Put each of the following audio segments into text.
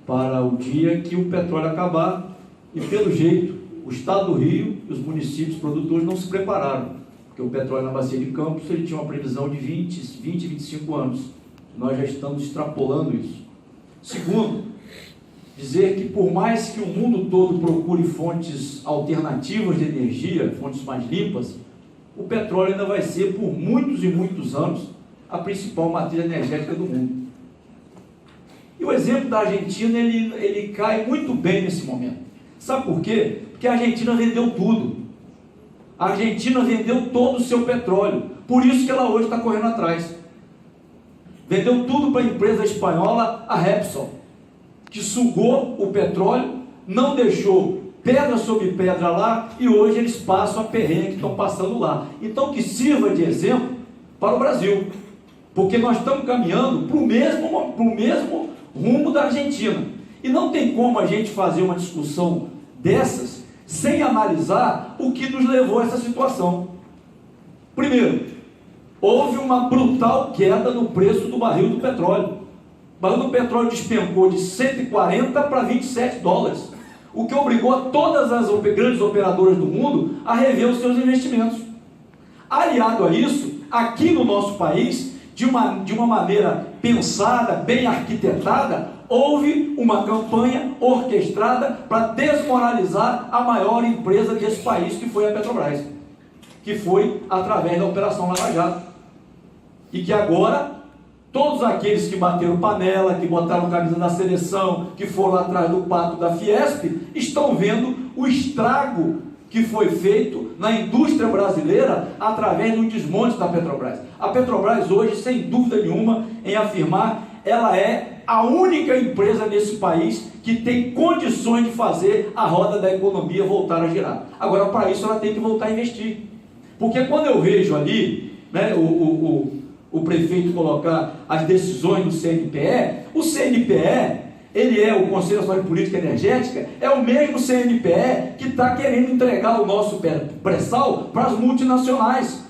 para o dia que o petróleo acabar, e pelo jeito, o Estado do Rio e os municípios produtores não se prepararam, porque o petróleo na Bacia de Campos ele tinha uma previsão de 25 anos. Nós já estamos extrapolando isso. Segundo, dizer que por mais que o mundo todo procure fontes alternativas de energia, fontes mais limpas, o petróleo ainda vai ser, por muitos e muitos anos, a principal matriz energética do mundo. E o exemplo da Argentina, ele cai muito bem nesse momento. Sabe por quê? Porque a Argentina vendeu tudo. A Argentina vendeu todo o seu petróleo. Por isso que ela hoje está correndo atrás. Vendeu tudo para a empresa espanhola, a Repsol, que sugou o petróleo, não deixou pedra sobre pedra lá, e hoje eles passam a perrengue que estão passando lá. Então que sirva de exemplo para o Brasil, porque nós estamos caminhando para o mesmo rumo da Argentina. E não tem como a gente fazer uma discussão dessas sem analisar o que nos levou a essa situação. Primeiro, houve uma brutal queda no preço do barril do petróleo. O barril do petróleo despencou de 140 para 27 dólares, o que obrigou a todas as grandes operadoras do mundo a rever os seus investimentos. Aliado a isso, aqui no nosso país, de uma maneira pensada, bem arquitetada, houve uma campanha orquestrada para desmoralizar a maior empresa desse país, que foi a Petrobras, que foi através da Operação Lava Jato. E que agora, todos aqueles que bateram panela, que botaram camisa da seleção, que foram atrás do pato da Fiesp, estão vendo o estrago que foi feito na indústria brasileira através do desmonte da Petrobras. A Petrobras hoje, sem dúvida nenhuma, em afirmar, ela é a única empresa nesse país que tem condições de fazer a roda da economia voltar a girar. Agora, para isso, ela tem que voltar a investir. Porque quando eu vejo ali, né, o prefeito colocar as decisões do CNPE, o CNPE, ele é o Conselho Nacional de Política Energética, é o mesmo CNPE que está querendo entregar o nosso pré-sal para as multinacionais.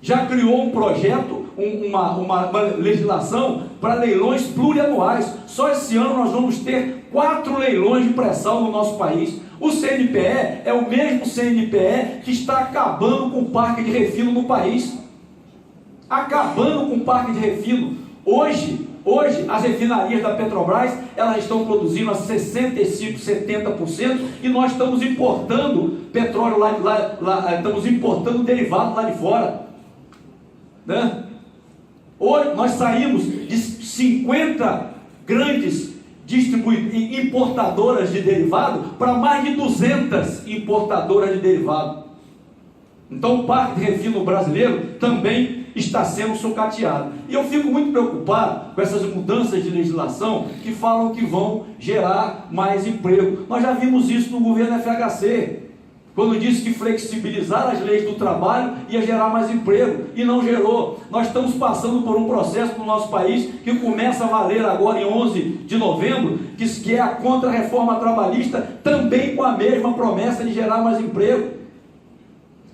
Já criou um projeto, uma legislação para leilões plurianuais. Só esse ano nós vamos ter 4 leilões de pré-sal no nosso país. O CNPE é o mesmo CNPE que está acabando com o parque de refino no país. Acabando com o parque de refino. Hoje, as refinarias da Petrobras, elas estão produzindo a 65%, 70%, e nós estamos importando petróleo estamos importando derivado lá de fora. Né? Hoje nós saímos de 50 grandes importadoras de derivado para mais de 200 importadoras de derivado. Então o parque de refino brasileiro também está sendo sucateado. E eu fico muito preocupado com essas mudanças de legislação que falam que vão gerar mais emprego. Nós já vimos isso no governo FHC, quando disse que flexibilizar as leis do trabalho ia gerar mais emprego, e não gerou. Nós estamos passando por um processo no nosso país que começa a valer agora em 11 de novembro, que é a contra-reforma trabalhista, também com a mesma promessa de gerar mais emprego.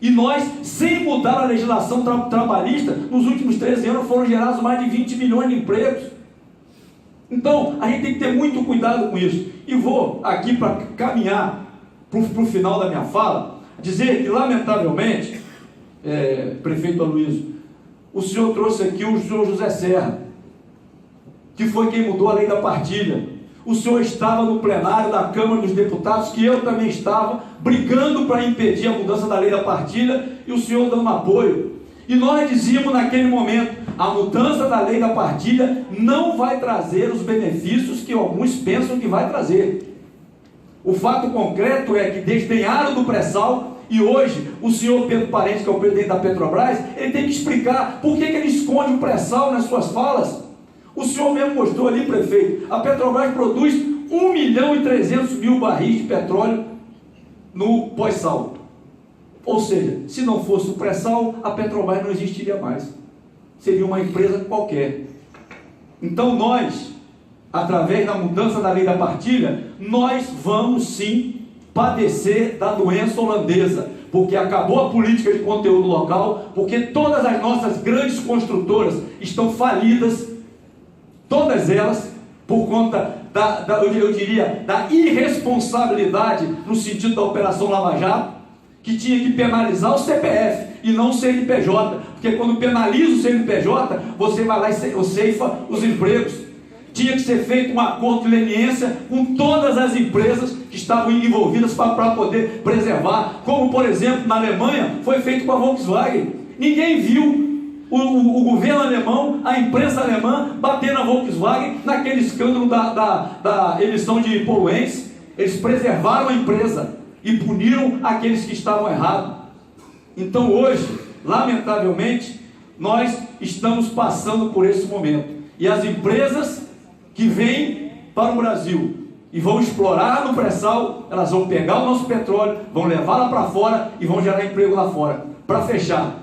E nós, sem mudar a legislação trabalhista, nos últimos 13 anos foram gerados mais de 20 milhões de empregos. Então, a gente tem que ter muito cuidado com isso. E vou aqui, para caminhar para o final da minha fala, dizer que, lamentavelmente, prefeito Aloysio, o senhor trouxe aqui o senhor José Serra, que foi quem mudou a lei da partilha. O senhor estava no plenário da Câmara dos Deputados, que eu também estava, brigando para impedir a mudança da lei da partilha, e o senhor dando apoio. E nós dizíamos naquele momento, a mudança da lei da partilha não vai trazer os benefícios que alguns pensam que vai trazer. O fato concreto é que desdenharam do pré-sal, e hoje o senhor Pedro Parente, que é o presidente da Petrobras, ele tem que explicar por que ele esconde o pré-sal nas suas falas. O senhor mesmo mostrou ali, prefeito, a Petrobras produz 1.300.000 barris de petróleo no pós-sal. Ou seja, se não fosse o pré-sal, a Petrobras não existiria mais. Seria uma empresa qualquer. Então nós, através da mudança da lei da partilha, nós vamos sim padecer da doença holandesa, porque acabou a política de conteúdo local, porque todas as nossas grandes construtoras estão falidas, todas elas, por conta eu diria, da irresponsabilidade no sentido da Operação Lava Jato, que tinha que penalizar o CPF e não o CNPJ, porque quando penaliza o CNPJ, você vai lá e ceifa os empregos. Tinha que ser feito um acordo de leniência com todas as empresas que estavam envolvidas para poder preservar, como por exemplo na Alemanha foi feito com a Volkswagen. Ninguém viu o governo alemão, a imprensa alemã bater na Volkswagen naquele escândalo da emissão de poluentes. Eles preservaram a empresa e puniram aqueles que estavam errados. Então hoje, lamentavelmente, nós estamos passando por esse momento, e as empresas que vêm para o Brasil e vão explorar no pré-sal, elas vão pegar o nosso petróleo, vão levar lá para fora e vão gerar emprego lá fora. Para fechar,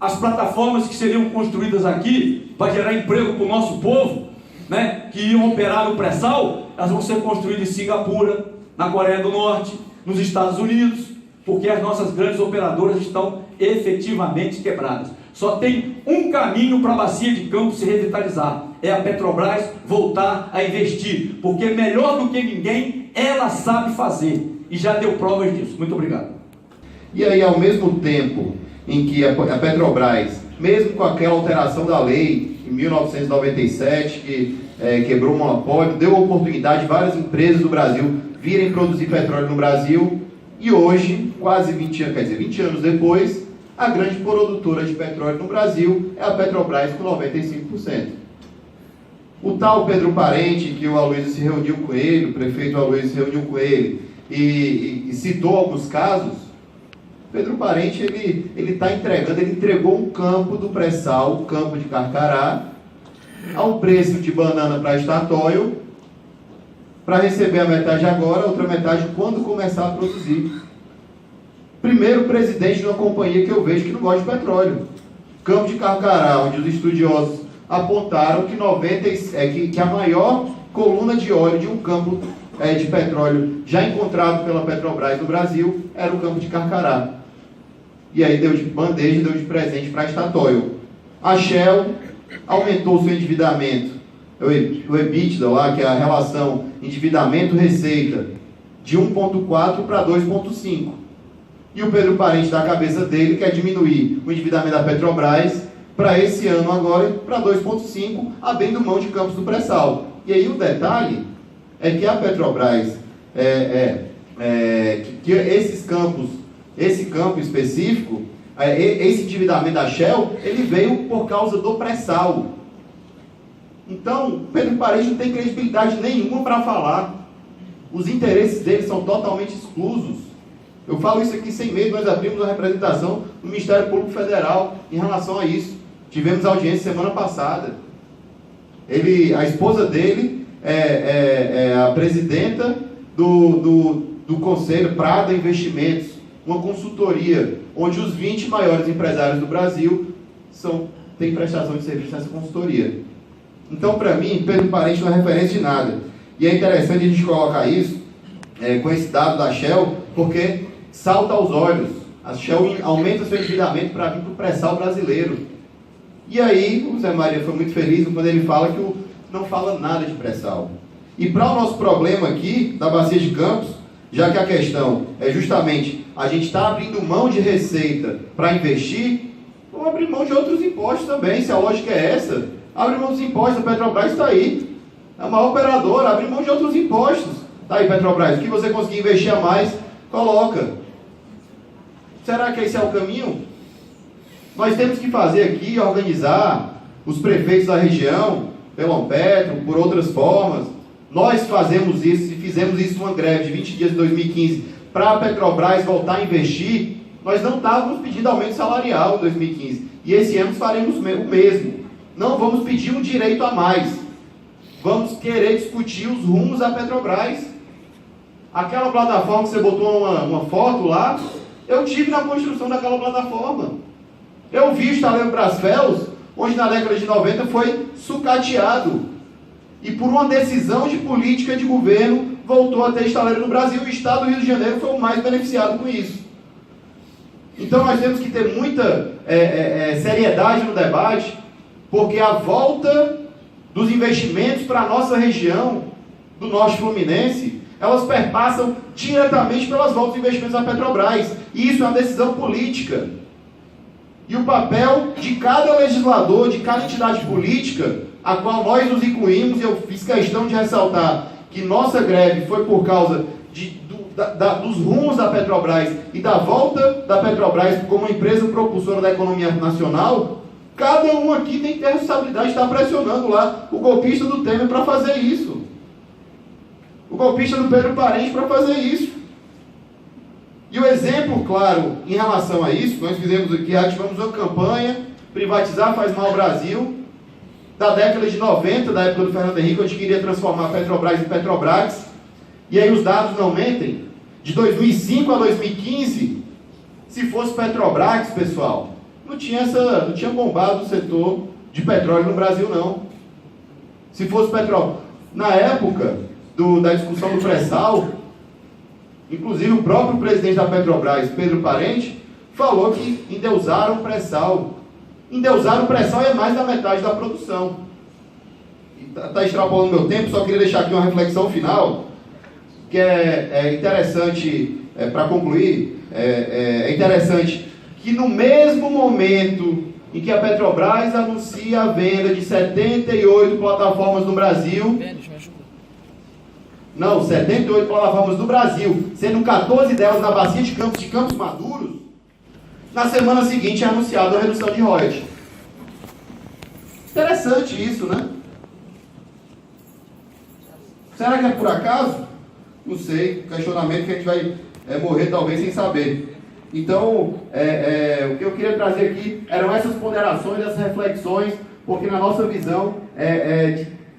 as plataformas que seriam construídas aqui para gerar emprego para o nosso povo, né, que iam operar no pré-sal, elas vão ser construídas em Singapura, na Coreia do Norte, nos Estados Unidos, porque as nossas grandes operadoras estão efetivamente quebradas. Só tem um caminho para a Bacia de Campos se revitalizar: é a Petrobras voltar a investir, porque melhor do que ninguém ela sabe fazer, e já deu provas disso. Muito obrigado. E aí, ao mesmo tempo em que a Petrobras, mesmo com aquela alteração da lei em 1997, que quebrou o monopólio, deu oportunidade a várias empresas do Brasil virem produzir petróleo no Brasil, e hoje, quase 20 anos depois, a grande produtora de petróleo no Brasil é a Petrobras, com 95%. O tal Pedro Parente, que o Aloysio se reuniu com ele, o prefeito Aloysio se reuniu com ele e citou alguns casos, Pedro Parente, ele entregou um campo do pré-sal, o campo de Carcará, a um preço de banana para a Statoil, para receber a metade agora, a outra metade quando começar a produzir. Primeiro presidente de uma companhia que eu vejo que não gosta de petróleo. Campo de Carcará, onde os estudiosos apontaram que a maior coluna de óleo de um campo de petróleo já encontrado pela Petrobras no Brasil era o campo de Carcará. E aí deu de bandeja, deu de presente para a Statoil. A Shell aumentou seu endividamento, o EBITDA lá, que é a relação endividamento-receita, de 1,4 para 2,5. E o Pedro Parente, da cabeça dele, quer diminuir o endividamento da Petrobras para esse ano agora para 2,5, abrindo mão de campos do pré-sal. E aí o detalhe é que a Petrobras, que esses campos, esse campo específico, esse endividamento da Shell, ele veio por causa do pré-sal. Então, Pedro Parente não tem credibilidade nenhuma para falar. Os interesses dele são totalmente exclusos. Eu falo isso aqui sem medo. Nós abrimos uma representação no Ministério Público Federal em relação a isso. Tivemos audiência semana passada. A esposa dele é a presidenta do Conselho Prada Investimentos, uma consultoria onde os 20 maiores empresários do Brasil têm prestação de serviço nessa consultoria. Então, para mim, Pedro Parente não é referência de nada. E é interessante a gente colocar isso com esse dado da Shell, porque salta aos olhos. A Shell aumenta seu endividamento para vir para o pré-sal brasileiro. E aí, o Zé Maria foi muito feliz quando ele fala que não fala nada de pré-sal. E para o nosso problema aqui, da Bacia de Campos, já que a questão é justamente a gente está abrindo mão de receita para investir, vamos abrir mão de outros impostos também. Se a lógica é essa, abre mão dos impostos. A Petrobras está aí, é a maior operadora, abre mão de outros impostos. Está aí, Petrobras, o que você conseguir investir a mais, coloca. Será que esse é o caminho? Nós temos que fazer aqui, organizar os prefeitos da região, pelo Petro, por outras formas. Nós fazemos isso, e fizemos isso numa greve de 20 dias em 2015, para a Petrobras voltar a investir. Nós não estávamos pedindo aumento salarial em 2015, e esse ano faremos o mesmo. Não vamos pedir um direito a mais, vamos querer discutir os rumos da Petrobras. Aquela plataforma que você botou uma foto lá, eu tive na construção daquela plataforma. Eu vi o estaleiro Brasfels, onde na década de 90 foi sucateado. E por uma decisão de política de governo, voltou a ter estaleiro no Brasil. E o estado do Rio de Janeiro foi o mais beneficiado com isso. Então nós temos que ter muita seriedade no debate, porque a volta dos investimentos para a nossa região do Norte Fluminense, elas perpassam diretamente pelas voltas de investimentos da Petrobras. E isso é uma decisão política. E o papel de cada legislador, de cada entidade política, a qual nós nos incluímos, e eu fiz questão de ressaltar que nossa greve foi por causa dos rumos da Petrobras e da volta da Petrobras como empresa propulsora da economia nacional. Cada um aqui tem que ter a responsabilidade de estar pressionando lá o golpista do Temer para fazer isso. O golpista do Pedro Parente para fazer isso. E o exemplo claro em relação a isso, nós fizemos aqui, ativamos uma campanha, privatizar faz mal ao Brasil, da década de 90, da época do Fernando Henrique, onde queria transformar a Petrobras em Petrobras, e aí os dados não mentem, de 2005 a 2015, se fosse Petrobras, pessoal, não tinha bombado o setor de petróleo no Brasil, não. Se fosse petróleo, na época da discussão do pré-sal, inclusive o próprio presidente da Petrobras, Pedro Parente, falou que endeusaram o pré-sal. Endeusaram o pré-sal é mais da metade da produção. Está extrapolando meu tempo, só queria deixar aqui uma reflexão final, que é interessante, para concluir, é interessante que no mesmo momento em que a Petrobras anuncia a venda de 78 plataformas no Brasil, 78 plataformas no Brasil, sendo 14 delas na bacia de Campos Maduros, na semana seguinte é anunciada a redução de royalties. Interessante isso, né? Será que é por acaso? Não sei, questionamento que a gente vai morrer talvez sem saber. Então, o que eu queria trazer aqui eram essas ponderações, essas reflexões, porque na nossa visão,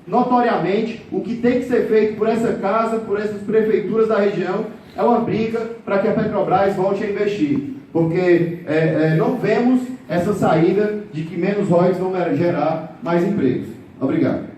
notoriamente, o que tem que ser feito por essa casa, por essas prefeituras da região, é uma briga para que a Petrobras volte a investir. Porque não vemos essa saída de que menos royalties vão gerar mais empregos. Obrigado.